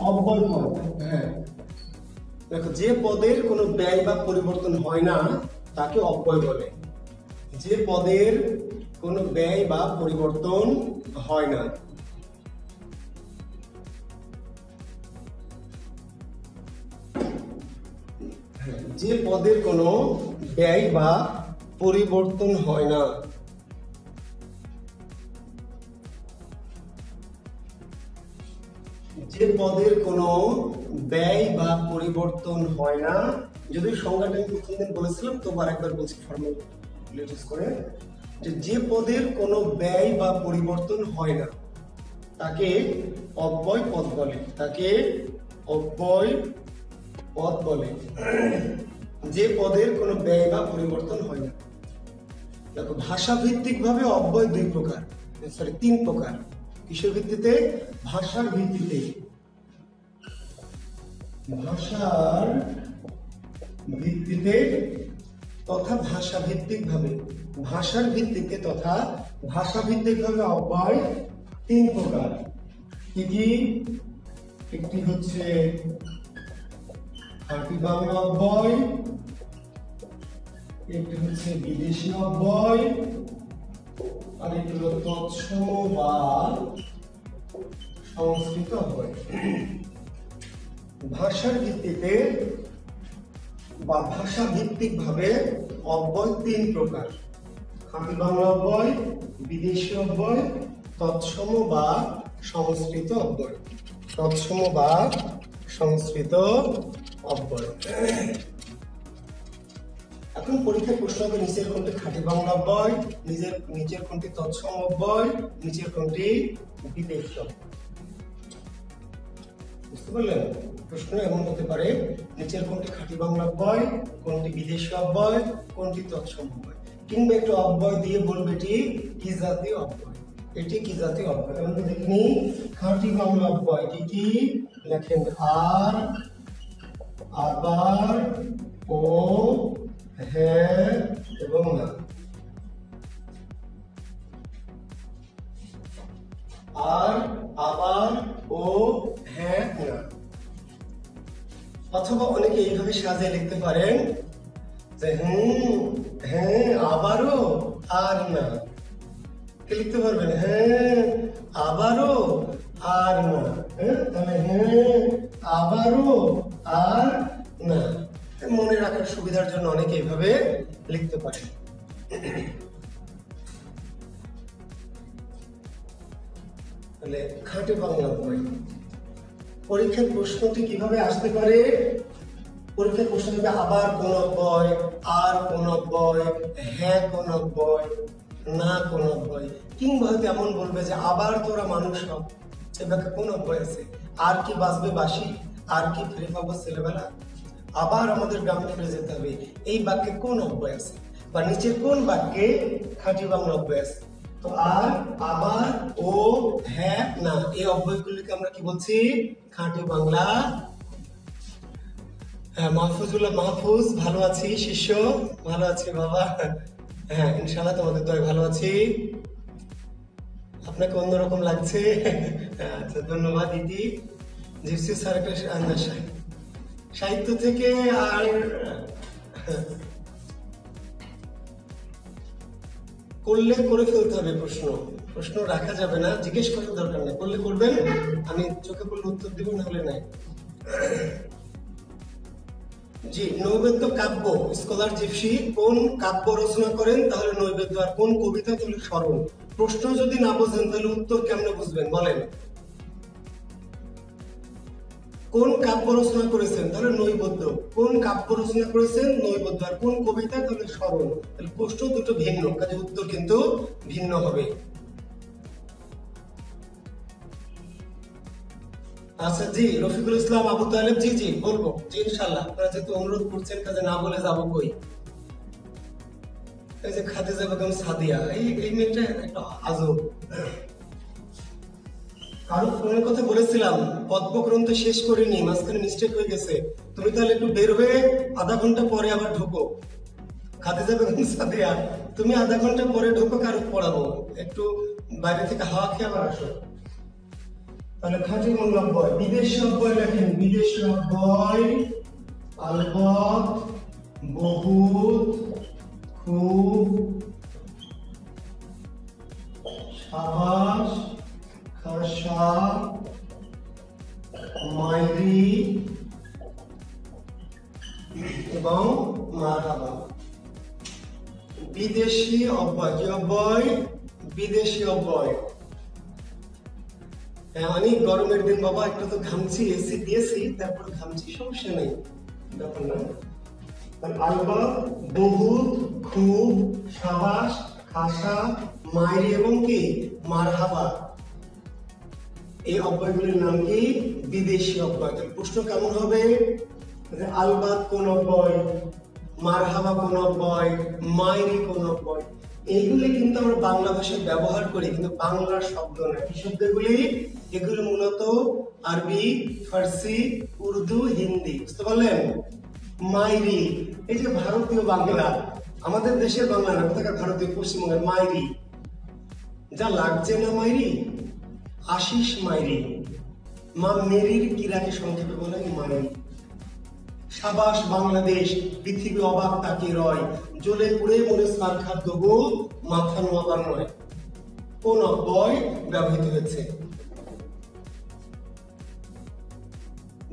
অব্যয় পদ। হ্যাঁ, দেখো যে পদের কোনো ব্যয় বা পরিবর্তন হয় না তাকে অব্যয় বলে। যে পদের কোনো ব্যয় বা পরিবর্তন হয় না। যে পদের কোনো ব্যয় বা পরিবর্তন হয় না। যে পদের কোনো ব্যয় বা পরিবর্তন হয় না, যদি সংজ্ঞাটা আমি প্রথম দিন বলেছিলাম তো আরেকবার বলছি ফর্মুলা করে, যে পদের কোনো ব্যয় বা পরিবর্তন হয় না তাকে অব্যয় পদ বলে। তাকে অব্যয় পদ বলে। যে পদের কোনো ব্যয় বা পরিবর্তন হয় না। দেখো ভাষা ভিত্তিক ভাবে অব্যয় তিন প্রকার। কিসের ভিত্তিতে? ভাষার ভিত্তিতে। ভাষার ভিত্তিতে তথা ভাষা ভিত্তিক ভাবে। ভাষার ভিত্তিতে তথা ভাষা ভিত্তিক ভাবে অব্যয় তিন প্রকার। কি কি? একটি হচ্ছে খাঁটি বাংলা অব্যয়, একটি হচ্ছে বিদেশি অব্যয়, আর একটি হলো তৎসম বা সংস্কৃত অব্যয়। ভাষার ভিত্তিতে বা ভাষা ভিত্তিক ভাবে অব্যয় তিন প্রকার। খাঁটি বাংলা অব্যয়, বিদেশি অব্যয়, তৎসম বা সংস্কৃত অব্যয়। তৎসম বা সংস্কৃত অব্যয়। এখন পরীক্ষায় প্রশ্ন হবে নিচের কোনটি খাঁটি বাংলা অব্যয়, নিচের কোনটি তৎসম অব্যয়, নিচের কোনটি বিদেশি অব্যয়। বুঝতে পারলেন? প্রশ্ন এমন হতে পারে নিচের কোনটি খাঁটি বাংলা অব্যয়, কোনটি বিদেশি অব্যয়, কোনটি তৎসম অব্যয়, কিংবা একটু অব্যয় দিয়ে বলবে এটি কি জাতীয় অব্যয়। এটি কি জাতীয় অব্যয়? আমরা দেখিনি খাঁটি বাংলা অব্যয় কি কি লেখেন? আর, আবার, ও, হ্যাঁ এবং না। আর, আবার, ও, হ্যাঁ, না। অথবা অনেকে এইভাবে সাজিয়ে লিখতে পারেন যে হ্যাঁ, আবারও, আর না। কি লিখতে পারবেন? হ্যাঁ, আবারও, আর না। তাহলে হ্যাঁ, আবারও, আর না। মনে রাখার সুবিধার জন্য অনেকে এইভাবে লিখতে পারে। তাহলে খাঁটি বাংলা অব্যয়। পরীক্ষার প্রশ্নটি কিভাবে আসতে পারে? পরীক্ষার প্রশ্ন হবে আবার কোন অব্যয়, আর কোন অব্যয়, হ্যাঁ কোন অব্যয়, না কোন অব্যয়। কিংবা হয়তো এমন বলবে যে আবার তোরা মানুষ হও, সে বাক্যে কোন অব্যয় আছে? আর কি বাঁচবে বাসি, আর কি ফিরে পাবো ছেলেবেলা, আবার আমাদের গ্রামে ফিরে যেতে হবে, এই বাক্যে কোন অব্যয় আছে? বা নিচের কোন বাক্যে খাঁটি বাংলা অব্যয় আছে? তো আর, আবার, ও, হ্যাঁ, না, এই অব্যয়গুলিকে আমরা কি বলছি? খাঁটি বাংলা। হ্যাঁ, মাহফুজ ভালো আছি, শিষ্য ভালো আছি বাবা। হ্যাঁ, ইনশাআল্লাহ তোমাদের দয় ভালো আছি। আপনাকে অন্যরকম লাগছে। আচ্ছা, ধন্যবাদ দিদি। জিপসি স্যার একটা সাহিত্য থেকে আর করলে করে ফেলতে হবে। প্রশ্ন রাখা যাবে না, জিজ্ঞেস করার দরকার নেই। করলে করবেন, আমি চোখে পড়লে উত্তর দিব, না হলে নাই। জি, নৈবেদ্য কাব্য স্কলার জিপসি কোন কাব্য রচনা করেন? তাহলে নৈবেদ্য। আর কোন কবিতা? তাহলে স্মরণ। প্রশ্ন যদি না বুঝেন তাহলে উত্তর কেমনে বুঝবেন বলেন? কোন কাব্য রচনা করেছেন? তাহলে নৈবেদ্য। কোন কাব্য রচনা করেছেন? নৈবেদ্য। আর কোন কবিতা? তাহলে স্মরণ। তাহলে প্রশ্ন দুটো ভিন্ন, কাজে উত্তর কিন্তু ভিন্ন হবে। আচ্ছা জি, রফিকুল ইসলাম আবু তালেব, জি জি বলবো, জি ইনশাআল্লাহ। আপনারা যেহেতু অনুরোধ করছেন, কাজে না বলে যাবো কই? এই যে খাদিজা বেগম সাদিয়া, এই মেয়েটা একটা আজব। কারো ফোনের কথা বলেছিলাম, পদ্মগ্রন্থ শেষ করিনি, মাঝখানে মিস্টেক হয়ে গেছে, তুমি তাহলে একটু বের হয়ে আধা ঘন্টা পরে আবার ঢুকো। খাদিজা বেগম সাদিয়া, তুমি আধা ঘন্টা পরে ঢুকো, কারো পড়াবো, একটু বাইরে থেকে হাওয়া খেয়ে আবার আসো। তাহলে খাঁটি মূল অব্যয়। বিদেশি অব্যয় লেখেন, বিদেশি অব্যয় আলবৎ, বহুত, খুব, সাবাস, খাসা, মাইরি এবং মারহাবা। বিদেশি অব্যয়, কি অব্যয়? বিদেশি অব্যয়। অনেক গরমের দিন বাবা, একটু তো ঘামছি, এসি দিয়েছি, তারপর ঘামছি, সমস্যা নেই, ব্যাপার না। আলবৎ, বহুত, খুব, সাবাস, খাসা, মাইরি এবং কি মারহাবা, এই অব্যয়গুলির নাম কি? বিদেশি অব্যয়। প্রশ্ন কেমন হবে? আলবাত কোন অব্যয়, মারহাবা কোন অব্যয়, মাইরি কোন অব্যয়। এইগুলি কিন্তু আমরা বাংলা ভাষায় ব্যবহার করি, কিন্তু বাংলার শব্দ না। কি শব্দগুলি? এগুলি মূলত আরবি, ফার্সি, উর্দু, হিন্দি। বুঝতে পারলেন? মাইরি, এই যে ভারতীয় বাংলা, আমাদের দেশের বাংলা না, কোথাকার ভারতীয়, পশ্চিমবঙ্গের মাইরি। যা লাগছে না মাইরি, আশিস মাইরি। মা মেরির কিরাকে সংক্ষেপে বলে মাইরি। সাবাস বাংলাদেশ, পৃথিবী অবাক তাকে রয়, জ্বলে পুড়ে মনে সার খাদ্য গো, মাথা নোয়াবার নয়। কোন অব্যয় ব্যবহৃত হয়েছে?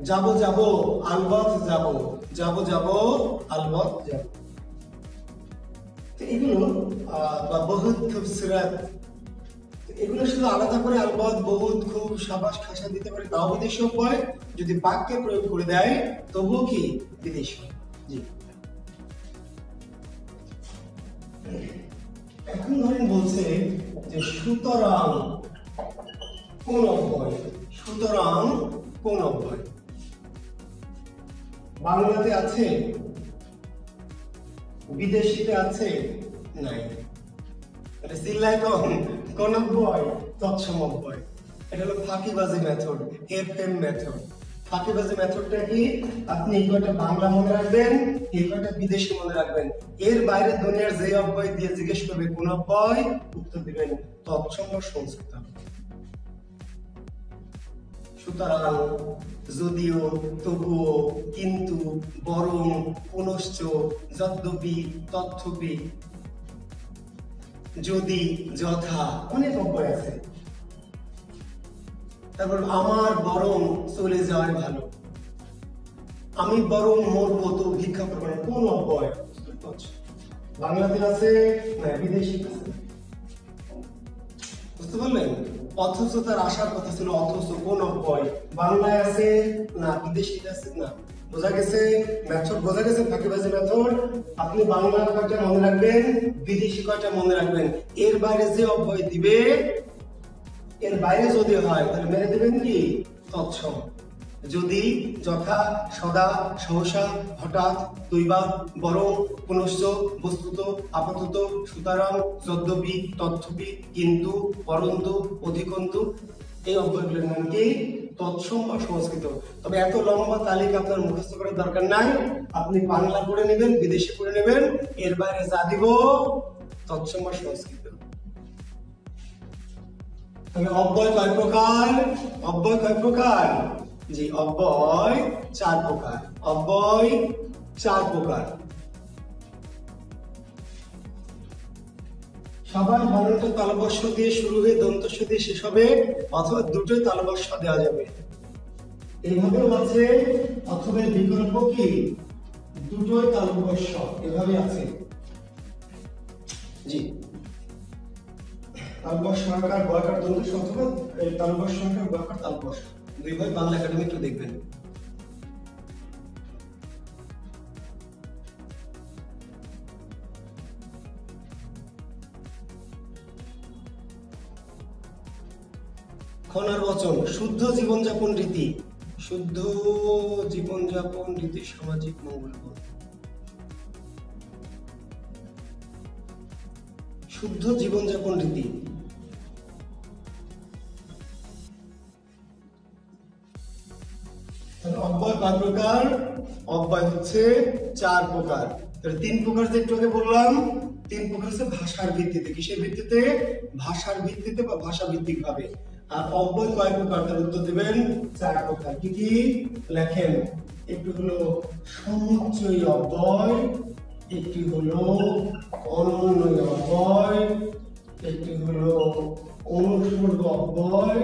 যাব যাব, আলবৎ যাব, যাব যাব, আলবৎ যাব। এগুলো বা বহুত, খুবসুরত, এগুলো শুধু আলাদা করে আলবৎ, বহুত, খুব, সাবাস, খাসা দিতে পারে, তাও বিদেশি অব্যয়। যদি বাক্যে প্রয়োগ করে দেয় তবুও কি বিদেশি। জি, এখন ধরেন বলছে যে সুতরাং কোন অব্যয়? সুতরাং কোন অব্যয়? বাংলাতে আছে, বিদেশিতে আছে, নাই। চিল্লায় কোন অব্যয়? তৎসম অব্যয়। এটা হলো ফাঁকিবাজি মেথড, এফএম মেথড। ফাঁকিবাজি মেথডটা কি? আপনি এই কয়টা বাংলা মনে রাখবেন, এই কয়টা বিদেশি মনে রাখবেন, এর বাইরে দুনিয়ার যে অব্যয় দিয়ে জিজ্ঞেস করবে কোন অব্যয়, উত্তর দিবেন তৎসম বা সংস্কৃত। সুতরাং, যদিও, তবুও, কিন্তু, বরং, পুনশ্চ, যদ্যপি, তথ্যপি, যদি, যথা, অনেক অব্যয় আছে। তারপর আমার বরং চলে যাওয়াই ভালো, আমি বরং মরবো তো ভিক্ষা করবো না। কোন অব্যয়? বাংলাতে আছে না, বিদেশি আছে। বুঝতে পারলেন? অথচ তার আসার কথা ছিল, অথচ কোন অব্যয়? বাংলায় আছে না, বিদেশিতে আছে না। বোঝা গেছে? মেথড বোঝা গেছে, ফাঁকিবাজি মেথড। আপনি বাংলা কয়টা মনে রাখবেন, বিদেশি কয়টা মনে রাখবেন, এর বাইরে যে অব্যয় দিবে, এর বাইরে যদি হয় তাহলে মেরে দেবেন কি তৎসম। যদি, যথা, সদা, সহসা, হঠাৎ, দৈবাৎ, বরং, পুনশ্চ, বস্তুত, আপাতত, সুতরাং, যদ্যপি, তথ্যপি, কিন্তু, পরন্তু, অধিকন্তু, এই অব্যয়গুলোর নাম কি তৎসম বা সংস্কৃত। তবে এত লম্বা তালিকা আপনার মুখস্থ করার দরকার নাই, আপনি বাংলা পড়ে নেবেন, বিদেশি পড়ে নেবেন, এর বাইরে যা দিব তৎসম বা সংস্কৃত। অব্যয় কয় প্রকার? অব্যয় কয় প্রকার? জি, অব্যয় 4 প্রকার। অব্যয় 4 প্রকার। সবাই বানানটা তালবস্য দিয়ে শুরু হয়ে দন্তস্য দিয়ে শেষ হবে, অথবা দুটোই তালবস্য দেওয়া যাবে। এইভাবেও আছে, অথবা বিকল্প কি দুটোই তালবস্য, এভাবে আছে। জি, তালবস্য আকার, বয়কার, দন্তস্য, অথবা তালবস্য আকার, বয়কার, তালবস্য, দুই ভাই বাংলা একাডেমি একটু দেখবেন। খনার বচন, শুদ্ধ জীবনযাপন রীতি, শুদ্ধ জীবনযাপন রীতি, সামাজিক মঙ্গলবোধ। শুদ্ধ জীবনযাপন রীতি, অব্যয় কয় প্রকার? অব্যয় হচ্ছে 4 প্রকার। 3 প্রকার যে একটু আগে বললাম, 3 প্রকার হচ্ছে ভাষার ভিত্তিতে। কিসের ভিত্তিতে? ভাষার ভিত্তিতে বা ভাষা ভিত্তিক ভাবে। আর অব্যয় কয় প্রকার তার উত্তর দিবেন 4 প্রকার। কি কি লেখেন? একটি হলো সমুচ্চয়ী অব্যয়, একটি হলো অনুন্বয়ী অব্যয়, একটি হলো অনুসর্গ অব্যয়,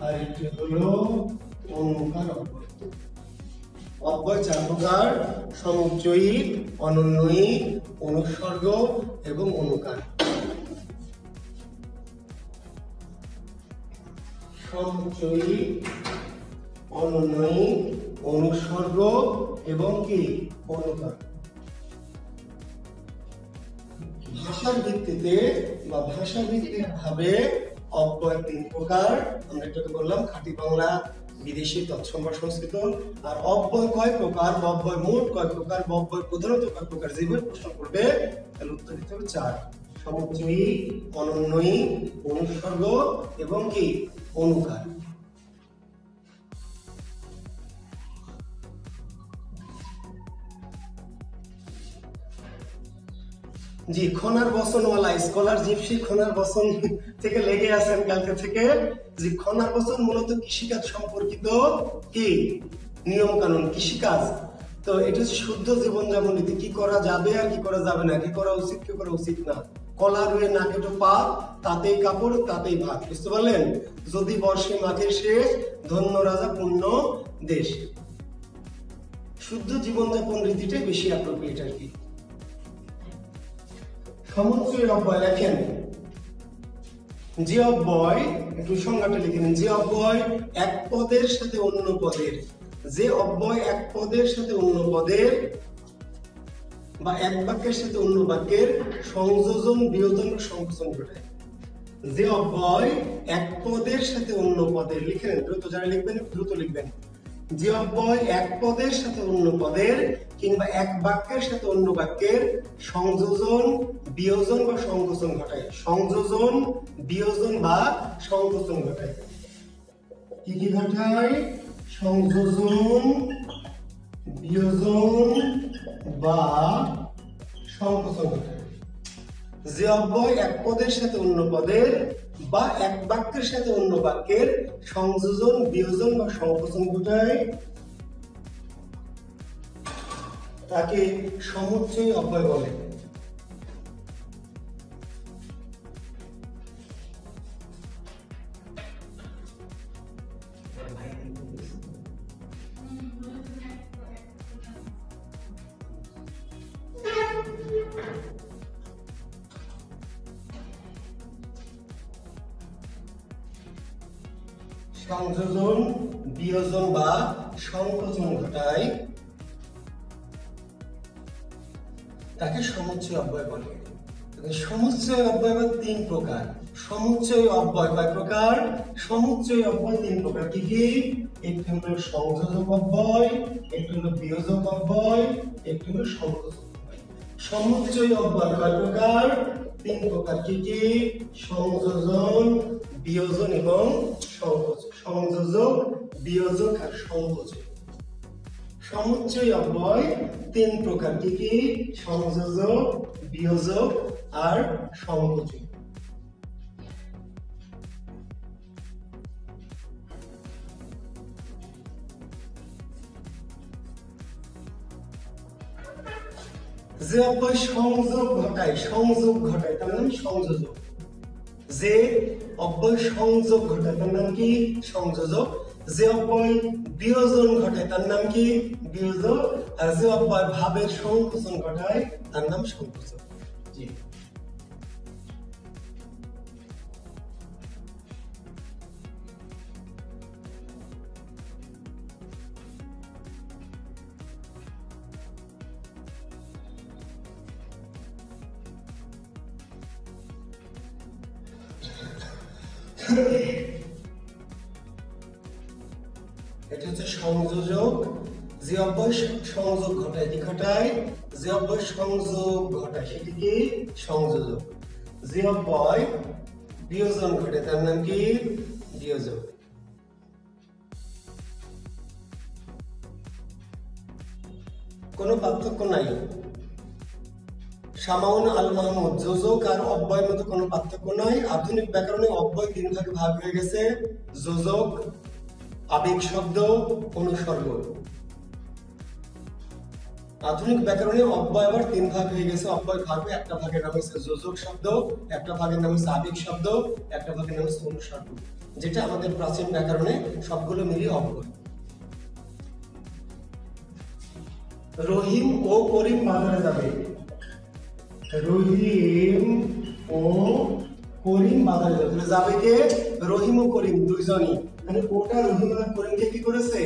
আর একটি হলো অনুকার অব্যয়। অব্যয় 4 প্রকার: সমুচ্চয়ী, অনুন্বয়ী, অনুসর্গ এবং অনুকার। সমুচ্চয়ী, অনুন্বয়ী, অনুসর্গ এবং কি অনুকার। ভাষার ভিত্তিতে বা ভাষা ভিত্তিক ভাবে অব্যয় 3 প্রকার। আমরা এটা বললাম খাঁটি বাংলা, বিদেশি, তৎসম্ভার, সংস্কৃত। আর অব্যয় কয় প্রকার, অব্যয় মোট কয় প্রকার, অব্যয় প্রধানত কয় প্রকার, যেভাবে প্রশ্ন করবে তাহলে উত্তর দিতে হবে 4: সমুচ্চয়ী, অনুন্বয়ী, অনুসর্গ এবং কি অনুকার। জি, খনার বচনওয়ালা স্কলার জিপসি খনার বচন থেকে লেগে আছেন কালকে থেকে। যে খনার বচন মূলত কৃষিকাজ সম্পর্কিত কি নিয়ম কানুন, কৃষিকাজ। তো এটা হচ্ছে শুদ্ধ জীবনযাপন রীতি, কি করা যাবে আর কি করা যাবে না, কি করা উচিত কি করা উচিত না। কলা রুয়ে না কেটো পাত, তাতেই কাপড় তাতেই ভাত। বুঝতে পারলেন? যদি বর্ষে মাঘের শেষ, ধন্য রাজা পূর্ণ দেশ। শুদ্ধ জীবনযাপন রীতিটাই বেশি অ্যাপ্রোপ্রিয়েট আর কি। সমুচ্চয়ী অব্যয় লেখেন। যে অব্যয়, একটু সংজ্ঞাটা লিখে নিন। যে অব্যয় এক পদের সাথে অন্য পদের, যে অব্যয় এক পদের সাথে অন্য পদের বা এক বাক্যের সাথে অন্য বাক্যের সংযোজন, বিয়োজন বা সংকোচন ঘটায়। যে অব্যয় এক পদের সাথে অন্য পদের, লিখে নেন দ্রুত, যারা লিখবেন দ্রুত লিখবেন। যে অব্যয় এক পদের সাথে অন্য পদের কিংবা এক বাক্যের সাথে অন্য বাক্যের সংযোজন, বিয়োজন বা সংকোচন ঘটায়। সংযোজন, বিয়োজন বা সংকোচন ঘটায়। কি কি ঘটায়? সংযোজন, বিয়োজন বা সংকোচন ঘটায়। যে অব্যয় এক পদের সাথে অন্য পদের বা এক বাক্যের সাথে অন্য বাক্যের সংযোজন, বিয়োজন বা সংকোচন ঘটায় তাকে সমুচ্চয়ী অব্যয় বলে। সংযোজন, বিয়োজন বা সংকোচন ঘটায় তাকে সমুচ্চয়ী অব্যয় বলে। সমুচ্চয়ী অব্যয় 3 প্রকার। সমুচ্চয়ী অব্যয় কয় প্রকার? সমুচ্চয়ী অব্যয় 3 প্রকার। কি কি? একটি হলো সংযোজক অব্যয়, একটি হলো বিয়োজক অব্যয়, একটি হলো সংকোচক অব্যয়। সমুচ্চয়ী অব্যয় কয় প্রকার? 3 প্রকার। কি কি? সংযোজন, বিয়োজন এবং সংকোচন। সংযোজক, বিয়োজক আর সংকোচক। সমুচ্চয়ী অব্যয় 3 প্রকার। কি কি? সংযোজক, বিয়োজক আর সংকোচক। যে অব্যয় সংযোগ ঘটায়, সংযোগ ঘটায় তার নাম সংযোজক। যে অব্যয় সংযোগ ঘটায় তার নাম কি? সংযোজক। যে অব্যয় বিয়োজন ঘটায় তার নাম কি? বিয়োজক। আর যে অব্যয় ভাবের সংকোচন ঘটায় তার নাম সংকোচক। জি, এটা হচ্ছে সংযোজক। যে অব্যয় সংযোগ ঘটায়, কি ঘটায়? যে অব্যয় সংযোগ ঘটায় সেটি কি? সংযোজক। যে অব্যয় বিয়োজন ঘটে তার নাম কি? বিয়োজক। কোনো পার্থক্য নাই। শামাউন আল মাহমুদ, যোজক আর অব্যয়ের মধ্যে কোনো পার্থক্য নাই। আধুনিক ব্যাকরণে অব্যয় 3 ভাগে ভাগ হয়ে গেছে: যোজক, আবেগ শব্দ, অনুসর্গ। আধুনিক ব্যাকরণে অব্যয় আবার 3 ভাগ হয়ে গেছে। অব্যয় ভাগে একটা ভাগের নাম হচ্ছে যোজক শব্দ, একটা ভাগের নাম হচ্ছে আবেগ শব্দ, একটা ভাগের নাম হচ্ছে অনুসর্গ, যেটা আমাদের প্রাচীন ব্যাকরণে সবগুলো মিলিয়ে অব্যয়। রহিম ও করিম বাজারে যাবে। রহিম ও করিম বাজারে যাবে, যাবে কে? রহিম ও করিম দুইজনই। মানে ওটা রহিম আর করিমকে কি করেছে?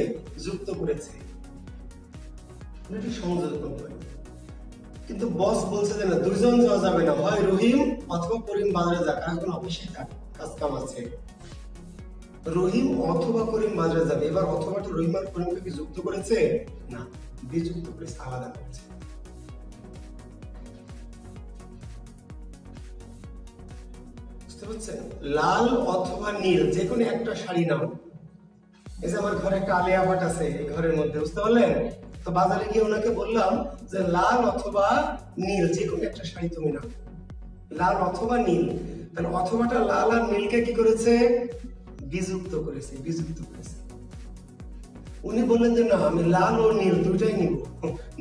যুক্ত করেছে। এটি সংযোগ করে। কিন্তু বস বলছে যে না, দুইজন যাওয়া যাবে না, হয় রহিম অথবা করিম বাজারে যাক, কারণ এখন অফিসে থাক, কাজ কাম আছে। রহিম অথবা করিম বাজারে যাবে। এবার অথবাটা রহিম আর করিমকে কি যুক্ত করেছে? না, বিযুক্ত করেছে, আলাদা করেছে। বুঝতে পারছেন? লাল অথবা নীল যে কোনো একটা শাড়ি নাও। এই যে আমার ঘরে একটা আলিয়া ভাট আছে এই ঘরের মধ্যে, বুঝতে পারলেন? তো বাজারে গিয়ে ওনাকে বললাম যে লাল অথবা নীল যে কোনো একটা শাড়ি তুমি নাও, লাল অথবা নীল। তাহলে অথবাটা লাল আর নীলকে কি করেছে? বিযুক্ত করেছে, বিযুক্ত করেছে। উনি বললেন যে না, আমি লাল ও নীল দুইটাই নিব,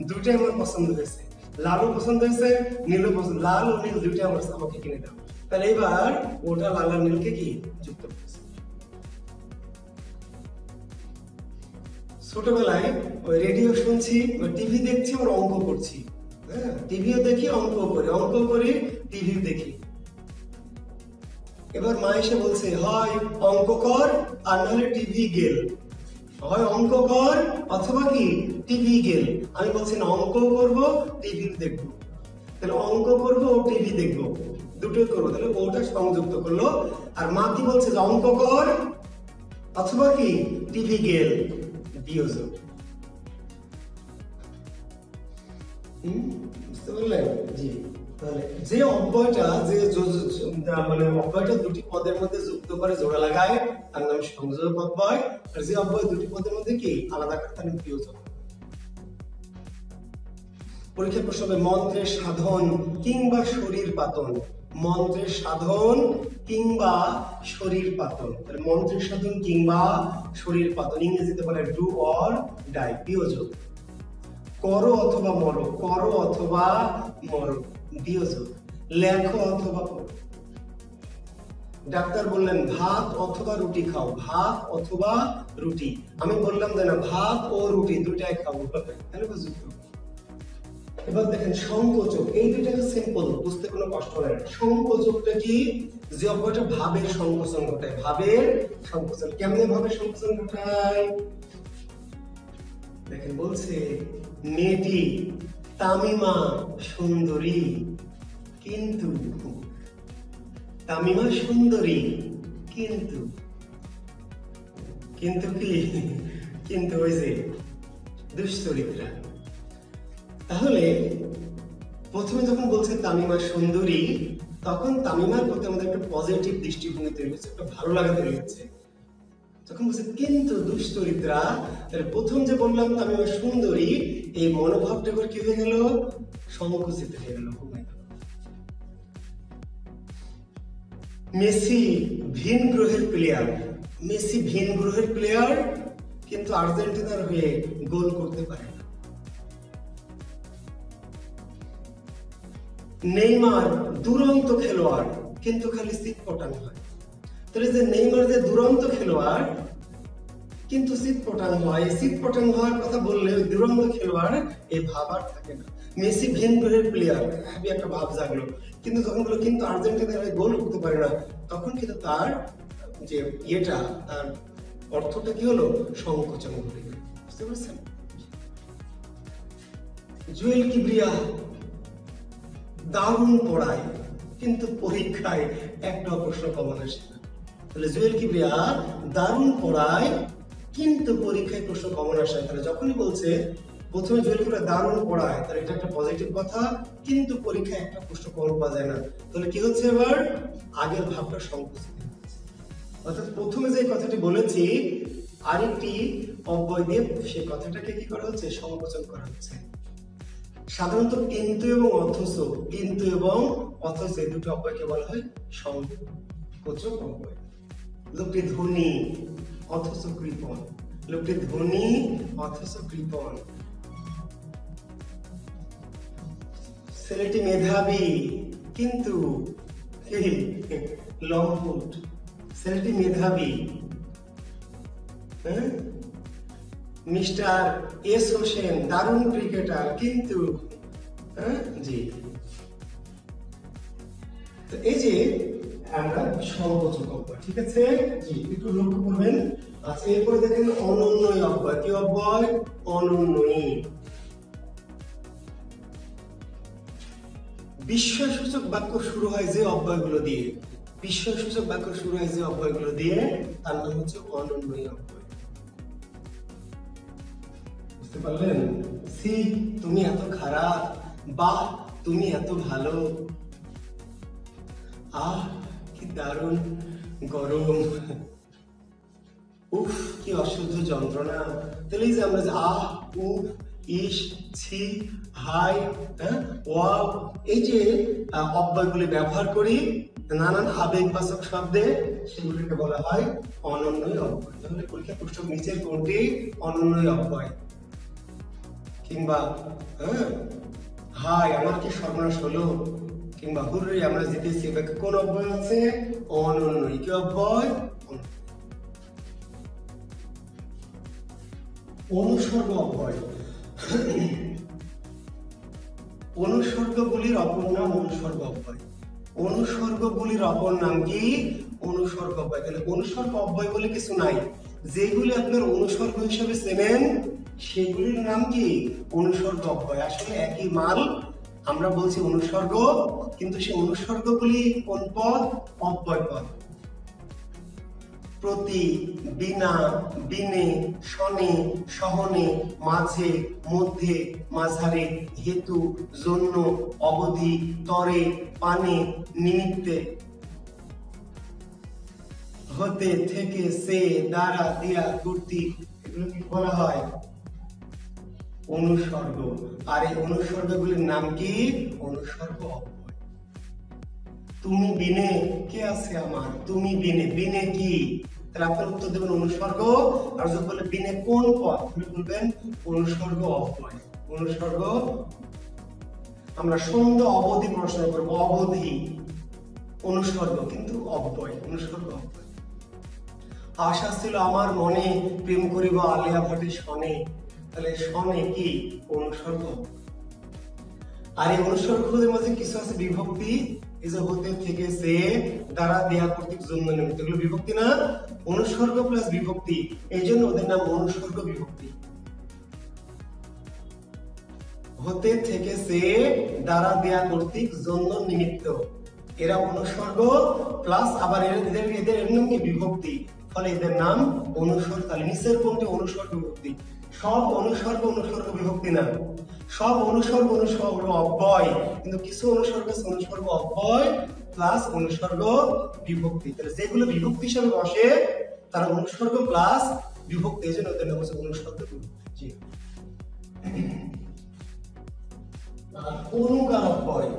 দুইটাই আমার পছন্দ হয়েছে, লালও পছন্দ হয়েছে, নীলও পছন্দ, লাল ও নীল দুইটাই আমাকে কিনে দাও। তাহলে এবার ওটা লাল আর নীলকে কি যুক্ত করেছে। ছোটবেলায় ওই রেডিও শুনছি, ওই টিভি দেখছি, ওর অঙ্ক করছি। হ্যাঁ, টিভিও দেখি, অঙ্ক করি, অঙ্ক করি, টিভি দেখি। এবার মা এসে বলছে হয় অঙ্ক কর আর নাহলে টিভি গেল, হয় অঙ্ক কর অথবা কি টিভি গেল। আমি বলছি না, অঙ্ক করব, টিভি দেখবো। তাহলে অঙ্ক করব ও টিভি দেখবো, দুটোই করবো। তাহলে ওটা সংযুক্ত করলো। আর মা কি বলছে? যে অঙ্ক কর অথবা কি টিভি গেল, বিয়োজক। বুঝতে পারলেন? জি। তাহলে যে অব্যয়টা মানে অব্যয়টা দুটি পদের মধ্যে যুক্ত করে জোড়া লাগায় তার নাম সংযোজক অব্যয়। আর যে অব্যয় দুটি পদের মধ্যে কি আলাদা করে তার নাম বিয়োজক। পরীক্ষার প্রশ্ন হবে মন্ত্রের সাধন কিংবা শরীর পাতন। মন্ত্রের সাধন কিংবা শরীর পাতন। তাহলে মন্ত্রের সাধন কিংবা শরীর পাতন, ইংরেজিতে বলে ডু অর ডাই, বিয়োজক। করো অথবা মরো, করো অথবা মরো, বিয়োজক। লেখো অথবা পড়ো। ডাক্তার বললেন ভাত অথবা রুটি খাও, ভাত অথবা রুটি। আমি বললাম যে না, ভাত ও রুটি দুটাই খাবো, তাহলে বুঝতে। এবার দেখেন সংকোচক, এই দুইটা সিম্পল, বুঝতে কোনো কষ্ট হয় না। সংকোচকটা কি? যে অব্যয়টা ভাবের সংকোচন ঘটায়। ভাবের সংকোচন কেমনে ভাবের সংকোচন ঘটায়? দেখেন বলছে মেয়েটি তামিমা সুন্দরী, কিন্তু তামিমা সুন্দরী কিন্তু, কিন্তু কি? কিন্তু ওই যে দুশ্চরিত্রা। তাহলে প্রথমে যখন বলছে তামিমা সুন্দরী, তখন তামিমার প্রতি আমাদের একটা পজিটিভ দৃষ্টিভঙ্গি তৈরি হচ্ছে, একটা ভালো লাগা তৈরি হচ্ছে। যখন বলছে কিন্তু দুশ্চরিত্রা, তাহলে প্রথম যে বললাম তামিমা সুন্দরী, এই মনোভাবটা করে কি হয়ে গেল? সংকুচিত হয়ে গেল। মেসি ভিন গ্রহের প্লেয়ার, মেসি ভিন গ্রহের প্লেয়ার, কিন্তু আর্জেন্টিনার হয়ে গোল করতে পারে না। নেইমার দুরন্ত খেলোয়াড়, কিন্তু খালি সিট পটানো হয়। তাহলে যে নেইমার যে দুরন্ত খেলোয়াড় কিন্তু সিট পটানো হয়, সিট পটানো হওয়ার কথা বললে ওই দুরন্ত খেলোয়াড় এই ভাব আর থাকে না। মেসি ভিন গ্রহের প্লেয়ার, আমি একটা ভাব জাগলো। কিন্তু যখন বললো কিন্তু আর্জেন্টিনার হয়ে গোল করতে পারে না, তখন কিন্তু তার যে ইয়েটা, তার অর্থটা কি হলো? সংকোচন ঘটে গেল। বুঝতে পারছেন? জুয়েল কিবরিয়া দারুণ পড়ায়, কিন্তু পরীক্ষায় একটাও প্রশ্ন কমন আসে না। তাহলে জুয়েল কিবরিয়া দারুণ পড়ায়, কিন্তু পরীক্ষায় প্রশ্ন কমন আসে না। তাহলে যখনই বলছে প্রথমে জুয়েল কিবরিয়া দারুণ পড়ায়, তাহলে এটা একটা পজিটিভ কথা, কিন্তু পরীক্ষায় একটা প্রশ্ন কমন পাওয়া যায় না। তাহলে কি হচ্ছে? এবার আগের ভাবটা সংকুচিত হচ্ছে। অর্থাৎ প্রথমে যে কথাটি বলেছি আরেকটি অব্যয় দিয়ে সেই কথাটাকে কি করা হচ্ছে? সংকোচন করা হচ্ছে। সাধারণত কিন্তু এবং অথচ এই দুটো অব্যয়কে বলা হয় সংকোচক অব্যয়। লোকটি ধনী অথচ কৃপণ, লোকটি ধনী অথচ কৃপণ। ছেলেটি মেধাবী কিন্তু লম্পট, ছেলেটি মেধাবী। মিস্টার এস হোসেন দারুণ ক্রিকেটার কিন্তু জি। তো এই যে আমরা সংকোচক অব্যয়, ঠিক আছে জি, একটু লক্ষ্য করবেন। আচ্ছা, এরপরে দেখেন অনন্যই অব্যয়। কি অব্যয়? অনন্যই। বিস্ময়সূচক বাক্য শুরু হয় যে অব্যয়গুলো দিয়ে, বিস্ময়সূচক বাক্য শুরু হয় যে অব্যয়গুলো দিয়ে, তার নাম হচ্ছে অনন্যই অব্যয়। বুঝতে পারলেন? সি তুমি এত খারাপ, বাহ তুমি এত ভালো, আহ কি দারুণ গরম, উফ কি অসহ্য যন্ত্রণা। তাহলে যে আমরা যে আহ, উফ, ইস, ছি, হাই, ওয়াও, এই যে অব্যয়গুলি ব্যবহার করি নানান আবেগবাচক শব্দে, সেগুলিকে বলা হয় অনন্যই অব্যয়। তাহলে পরীক্ষা প্রশ্ন নিচের কোনটি অনন্যই অব্যয়? কিংবা হাই আমার কি সর্বনাশ হলো, কিংবা হুররে আমরা জিতেছি, কোন অব্যয় আছে? অনন্যই। কি অব্যয়? অনুসর্গ অব্যয়। অনুসর্গগুলির অপর নাম অনুসর্গ অব্যয়। অনুসর্গগুলির অপর নাম কি? অনুসর্গ অব্যয়। তাহলে অনুসর্গ অব্যয় বলে কিছু নাই, যেগুলি আপনার অনুসর্গ হিসেবে চেনেন সেগুলির নাম কি? অনুসর্গ অব্যয়। আসলে একই মাল, আমরা বলছি অনুসর্গ, কিন্তু সেই অনুসর্গগুলি কোন পদ? অব্যয় পদ। প্রতি, বিনা, বিনে, শনে, সহনে, মাঝে, মধ্যে, মাঝারে, হেতু, জন্য, অবধি, তরে, পানে, নিমিত্তে, হতে, থেকে, সে, দ্বারা, দিয়া, কর্তৃক, এগুলো কি বলা হয়? অনুসর্গ। আর এই অনুসর্গগুলির নাম কি? অনুসর্গ অব্যয়। তুমি বিনে, কে আছে আমার? তুমি বিনে, বিনে কি? তাহলে আপনার উত্তর দেবেন অনুসর্গ। আর যদি বলে বিনে কোন পদ, আপনি বলবেন অনুসর্গ অব্যয়। অনুসর্গ। আমরা সন্ধ্যা অবধি পড়াশোনা করবো, অবধি অনুসর্গ কিন্তু অব্যয়, অনুসর্গ অব্যয়। আশা ছিল আমার মনে প্রেম করিব আলিয়া ভট্টের শনে, তাহলে শনে কি? অনুসর্গ। আর এই অনুসর্গগুলোর মধ্যে কিছু আছে বিভক্তি, এই যে হতে, থেকে, সে, দ্বারা, দেয়া, কর্তৃক, জন্য, নিমিত্ত, এগুলো বিভক্তি না? অনুসর্গ প্লাস বিভক্তি, এই জন্য ওদের নাম অনুসর্গ বিভক্তি। হতে, থেকে, সে, দ্বারা, দেয়া, কর্তৃক, জন্য, নিমিত্ত, এরা অনুসর্গ প্লাস আবার এদের নাম কি? বিভক্তি। ফলে এদের নাম অনুসর্গ। তাহলে নিচের কোনটি অনুসর্গ বিভক্তি? সব অনুসর্গ অনুসর্গ বিভক্তি না, সব অনুসর্গ অনুসর্গ অব্যয়, কিন্তু কিছু অনুসর্গ অনুসর্গ অব্যয় প্লাস অনুসর্গ বিভক্তি। তাহলে যেগুলো বিভক্তি হিসেবে বসে তারা অনুসর্গ প্লাস বিভক্তি, এই জন্য ওদের নাম হচ্ছে অনুসর্গ বিভক্তি। অনুকার অব্যয়।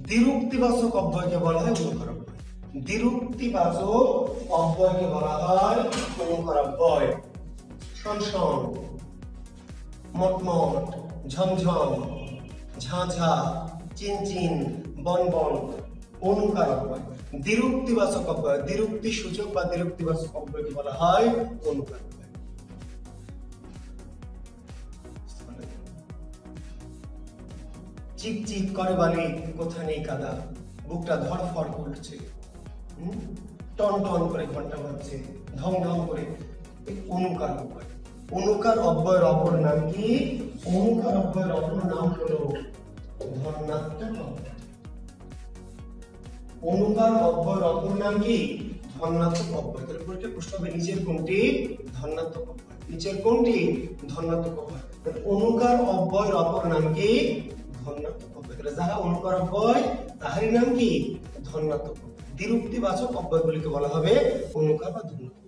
দ্বিরুক্তিবাচক অব্যয়কে বলা হয় অনুকার অব্যয়। দ্বিরুক্তিবাচক অব্যয়কে বলা হয় অনুকার অব্যয়। শনশন, মটমট, ঝমঝম, ঝাঝা, চিনচিন, বনবন, অনুকার অব্যয়। দ্বিরুক্তিবাচক অব্যয়, দ্বিরুক্তি সূচক বা দ্বিরুক্তিবাচক অব্যয়কে বলা হয় অনুকার অব্যয়। চিকচিক করে বালি, কোথা নেই কাদা, বুকটা ধড়ফড় করছে, টন টন করে ঘন্টা বাজছে, ঢং ঢং করে, অনুকার অব্যয়। অনুকার অব্যয়ের অপর নাম কি? অনুকার অব্যয়ের অপর নাম হলো ধন্যাত্মক অব্যয়। অনুকার অব্যয়ের অপর নাম কি? ধন্যাত্মক অব্যয়। তাহলে পরীক্ষা প্রশ্ন হবে নিচের কোনটি ধন্যাত্মক অব্যয়? নিচের কোনটি ধন্যাত্মক অব্যয়? অনুকার অব্যয়ের অপর নাম কি? ধন্যাত্মক অব্যয়। তাহলে যারা অনুকার অব্যয় তাহারই নাম কি? ধন্যাত্মক অব্যয়। দ্বিরুক্তিবাচক অব্যয়গুলিকে বলা হবে অনুকার বা ধন্যাত্মক।